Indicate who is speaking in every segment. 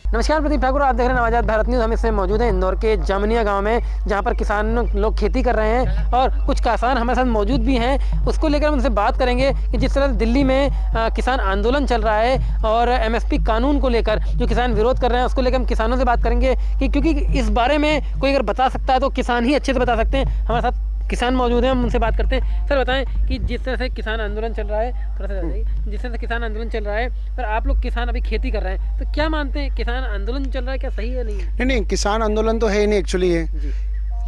Speaker 1: नमस्कार, प्रदीप ठाकुर, आप देख रहे हैं आज़ाद भारत न्यूज़। हम इसमें मौजूद हैं इंदौर के जामनिया गांव में, जहां पर किसान लोग खेती कर रहे हैं और कुछ किसान हमारे साथ मौजूद भी हैं। उसको लेकर हम उनसे बात करेंगे कि जिस तरह दिल्ली में किसान आंदोलन चल रहा है और MSP कानून को लेकर जो किसान विरोध कर रहे हैं, उसको लेकर हम किसानों से बात करेंगे कि क्योंकि इस बारे में कोई अगर बता सकता है तो किसान ही अच्छे से बता सकते हैं। हमारे साथ किसान मौजूद हैं, हम उनसे बात करते हैं। सर बताएं कि जिस तरह से किसान आंदोलन चल रहा है, थोड़ा सा जिस तरह से किसान आंदोलन चल रहा है, पर आप लोग किसान अभी खेती कर रहे हैं, तो क्या मानते हैं किसान आंदोलन चल रहा है, क्या सही है नहीं है?
Speaker 2: नहीं, किसान आंदोलन तो है ही नहीं, एक्चुअली है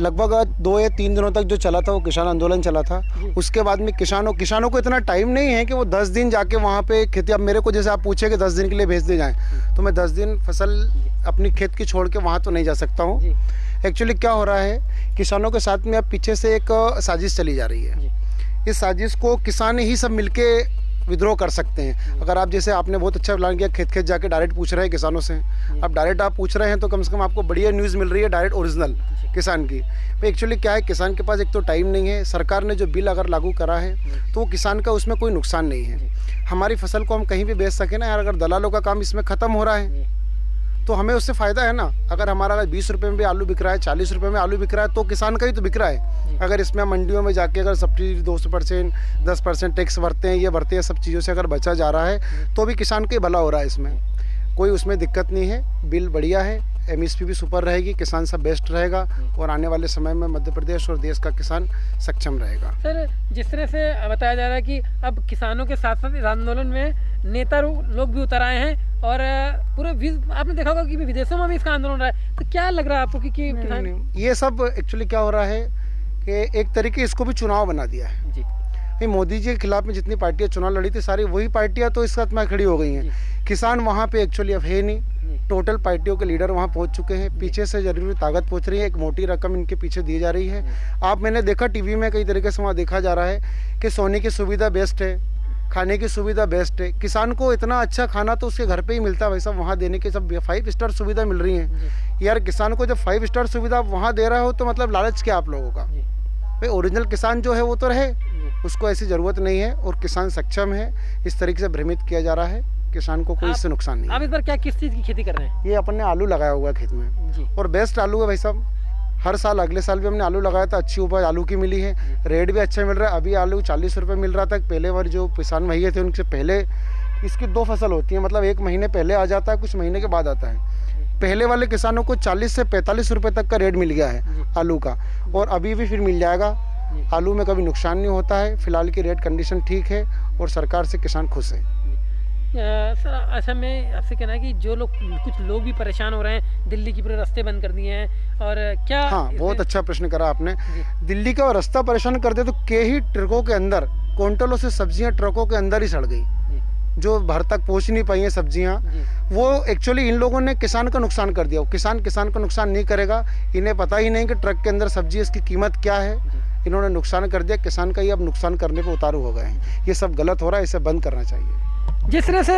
Speaker 2: लगभग 2 या 3 दिनों तक जो चला था वो किसान आंदोलन चला था। उसके बाद में किसानों को इतना टाइम नहीं है कि वो 10 दिन जाके वहाँ पे खेती, अब मेरे को जैसे आप पूछे कि 10 दिन के लिए भेज दे जाएं, तो मैं 10 दिन फसल अपनी खेत की छोड़ के वहाँ तो नहीं जा सकता हूँ। एक्चुअली क्या हो रहा है, किसानों के साथ में अब पीछे से एक साजिश चली जा रही है। इस साजिश को किसान ही सब मिलके विद्रोह कर सकते हैं। अगर आप जैसे आपने बहुत अच्छा प्लान किया, खेत जाके डायरेक्ट पूछ रहे हैं किसानों से, अब डायरेक्ट आप पूछ रहे हैं तो कम से कम आपको बढ़िया न्यूज़ मिल रही है, डायरेक्ट ओरिजिनल किसान की। तो एक्चुअली क्या है, किसान के पास एक तो टाइम नहीं है। सरकार ने जो बिल अगर लागू करा है तो वो किसान का उसमें कोई नुकसान नहीं है। हमारी फसल को हम कहीं भी बेच सकें ना यार, अगर दलालों का काम इसमें ख़त्म हो रहा है तो हमें उससे फ़ायदा है ना। अगर हमारा 20 रुपये में भी आलू बिक रहा है, 40 रुपये में आलू बिक रहा है, तो किसान का ही तो बिक रहा है। अगर इसमें मंडियों में जाके अगर सब्सिडी 200%, 10% टैक्स भरते हैं, ये भरते हैं, सब चीज़ों से अगर बचा जा रहा है तो भी किसान का ही भला हो रहा है। इसमें कोई उसमें दिक्कत नहीं है। बिल बढ़िया है, MSP भी सुपर रहेगी, किसान सब बेस्ट रहेगा और आने वाले समय में मध्य प्रदेश और देश का किसान सक्षम रहेगा।
Speaker 1: सर, जिस तरह से बताया जा रहा है कि अब किसानों के साथ साथ इस आंदोलन में नेता लोग भी उतर आए हैं और पूरे आपने देखा होगा कि विदेशों में भी इसका आंदोलन हो रहा है, तो क्या लग रहा है आपको कि किसान
Speaker 2: ये सब एक्चुअली क्या हो रहा है कि एक तरीके इसको भी चुनाव बना दिया है जी। मोदी जी के खिलाफ में जितनी पार्टियां चुनाव लड़ी थी, सारी वही पार्टियां तो इस साथ में खड़ी हो गई हैं। किसान वहाँ पे एक्चुअली अब है नहीं, टोटल पार्टियों के लीडर वहाँ पहुँच चुके हैं। पीछे से जरूरी ताकत पहुँच रही है, एक मोटी रकम इनके पीछे दी जा रही है। मैंने देखा टीवी में कई तरीके से वहाँ देखा जा रहा है कि सोने की सुविधा बेस्ट है, खाने की सुविधा बेस्ट है। किसान को इतना अच्छा खाना तो उसके घर पे ही मिलता है, वैसा वहाँ देने के सब 5 स्टार सुविधा मिल रही है यार। किसान को जब 5 स्टार सुविधा वहाँ दे रहा हो तो मतलब लालच क्या आप लोगों का? भाई ओरिजिनल किसान जो है वो तो रहे, उसको ऐसी ज़रूरत नहीं है और किसान सक्षम है। इस तरीके से भ्रमित किया जा रहा है, किसान को कोई इससे नुकसान नहीं।
Speaker 1: आप इस बार क्या किस चीज़ की खेती कर रहे हैं?
Speaker 2: ये अपन ने आलू लगाया हुआ है खेत में और बेस्ट आलू है भाई साहब। हर साल, अगले साल भी हमने आलू लगाया था, अच्छी उपज आलू की मिली है, रेट भी अच्छा मिल रहा है। अभी आलू 40 रुपये मिल रहा था। पहले बार जो किसान भैया थे उनसे पहले इसकी 2 फसल होती है, मतलब 1 महीने पहले आ जाता है, कुछ महीने के बाद आता है। पहले वाले किसानों को 40 से 45 रुपये तक का रेट मिल गया है आलू का, और अभी भी फिर मिल जाएगा। आलू में कभी नुकसान नहीं होता है। फिलहाल की रेट कंडीशन ठीक है और सरकार से किसान खुश है।
Speaker 1: सर, अच्छा मैं आपसे कहना है कि जो लोग, कुछ लोग भी परेशान हो रहे हैं, दिल्ली की पूरे रास्ते बंद कर दिए हैं, और क्या?
Speaker 2: हाँ, बहुत अच्छा प्रश्न करा आपने। दिल्ली का रास्ता परेशान कर दिया तो ही ट्रकों के अंदर क्विंटलों से सब्जियां ट्रकों के अंदर ही सड़ गई, जो घर तक पहुंच नहीं पाई हैं सब्जियां। वो एक्चुअली इन लोगों ने किसान का नुकसान कर दिया। किसान का नुकसान नहीं करेगा, इन्हें पता ही नहीं कि ट्रक के अंदर सब्जी, इसकी कीमत क्या है। इन्होंने नुकसान कर दिया, किसान का ही अब नुकसान करने पे उतारू हो गए हैं। ये सब गलत हो रहा है, इसे बंद करना चाहिए।
Speaker 1: जिस तरह से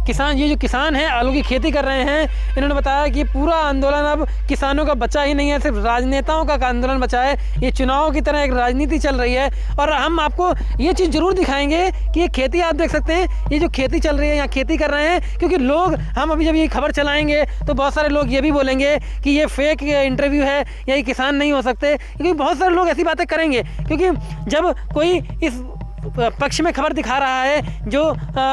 Speaker 1: किसान, ये जो किसान हैं आलू की खेती कर रहे हैं, इन्होंने बताया कि पूरा आंदोलन अब किसानों का बचा ही नहीं है, सिर्फ राजनेताओं का आंदोलन बचा है। ये चुनाव की तरह एक राजनीति चल रही है और हम आपको ये चीज़ जरूर दिखाएंगे कि ये खेती, आप देख सकते हैं ये जो खेती चल रही है, यहाँ खेती कर रहे हैं। क्योंकि लोग, हम अभी जब ये खबर चलाएंगे तो बहुत सारे लोग ये भी बोलेंगे कि ये फेक इंटरव्यू है या ये किसान नहीं हो सकते, क्योंकि बहुत सारे लोग ऐसी बातें करेंगे। क्योंकि जब कोई इस पक्ष में खबर दिखा रहा है, जो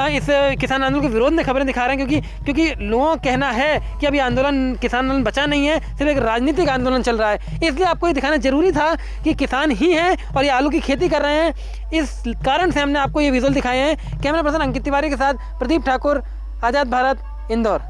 Speaker 1: इस किसान आंदोलन के विरोध में खबरें दिखा रहे हैं, क्योंकि लोगों का कहना है कि अभी आंदोलन, किसान आंदोलन बचा नहीं है, सिर्फ एक राजनीतिक आंदोलन चल रहा है। इसलिए आपको ये दिखाना जरूरी था कि किसान ही हैं और ये आलू की खेती कर रहे हैं। इस कारण से हमने आपको ये विजुअल दिखाए हैं। कैमरा पर्सन अंकित तिवारी के साथ प्रदीप ठाकुर, आज़ाद भारत, इंदौर।